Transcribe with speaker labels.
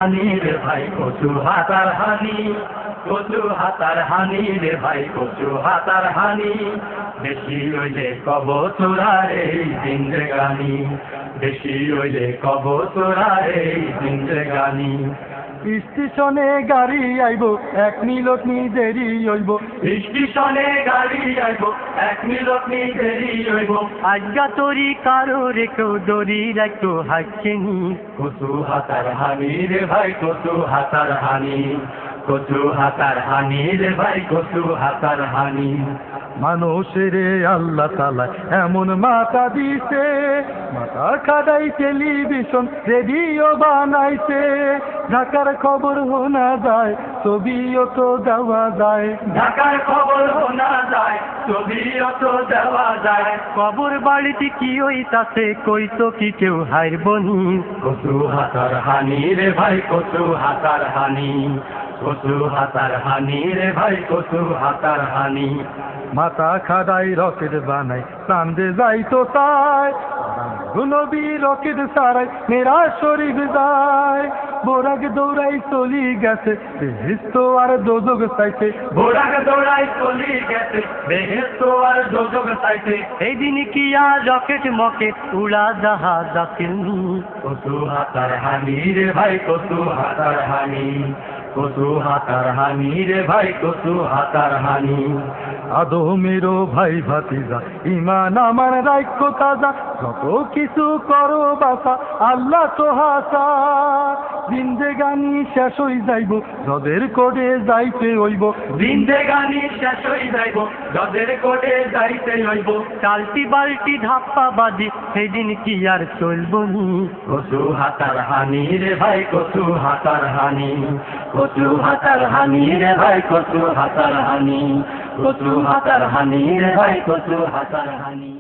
Speaker 1: হানি রে ভাই কচু হাতার হানি, কচু হাতার হানি রে ভাই কচু হাতার হানি। বেশি হইলে কব তোরার এই জিন্দেগানি, বেশি হইলে কব তোরার এই জিন্দেগানি।
Speaker 2: স্টেশনে গাড়ি আইব এক মিনিট নি দেরি হইব,
Speaker 1: স্টেশনে গাড়ি আইব এক মিনিট নি দেরি হইব।
Speaker 2: আজ্ঞা তরি কারো রেখো দড়ি রাখো হাঁকেনি।
Speaker 1: কচু হাতার হানি রে ভাই কচু হাতার হানি, কচু হাতার হানি রে ভাই কচু হাতার হানি।
Speaker 2: মানুষের আল্লাহ তাআলা এমন মাথা দিছে, মাথা খাড়াই টেলিভিশন রেডিও বানাইছে। ঢাকার খবর শোনা যায়, ছবিও তো দেওয়া যায়।
Speaker 1: ঢাকার খবর শোনা যায়, ছবিও তো দেওয়া যায়।
Speaker 2: কবর বাড়িতে কি হইতাছে কই তো কি কেউ হারবনি।
Speaker 1: কচু হাতার হানি রে ভাই কচু হাতার হানি, কচু হাতার হানি রে ভাই কচু হাতার হানি।
Speaker 2: মাথা খাড়াই রকেট বানাই চাঁদে যাই তো চায়, নবী রকেট সারাই মেরা শরীফ যায়। বোরাক দৌড়াই চলি গেছে বেহেশত আর দোজখ চাইছে,
Speaker 1: বোরাক দৌড়াই চলি গেছে বেহেশত আর দোজখ চাইছে।
Speaker 2: এই দিন কি আর রকেট মকেট উড়া জাহাজ আসেনি।
Speaker 1: কচু হাতার হানি রে ভাই কচু হাতার হানি, কচু হাতার হানি রে ভাই কচু হাতার হানি।
Speaker 2: আদমেরও ভাই ভাতিজা ইমান আমার রাইক্য তাজা, যত কিছু করো বাসা আল্লাহ তো হাসা। জিন্দেগানি শেষ হই যাইব যাদের কোডে যাইতে হইব,
Speaker 1: জিন্দেগানি শেষ হই যাইব যাদের কোডে যাইতে হইব।
Speaker 2: চালটি বালটি ধাপ্পা বাজি সেদিন কি আর চলবনি।
Speaker 1: কচু হাতার হানি রে ভাই কচু হাতার হানি, কচু হাতার হানি রে ভাই কচু হাতার হানি, কচু হাতার হানি রে ভাই কচু হাতার হানি।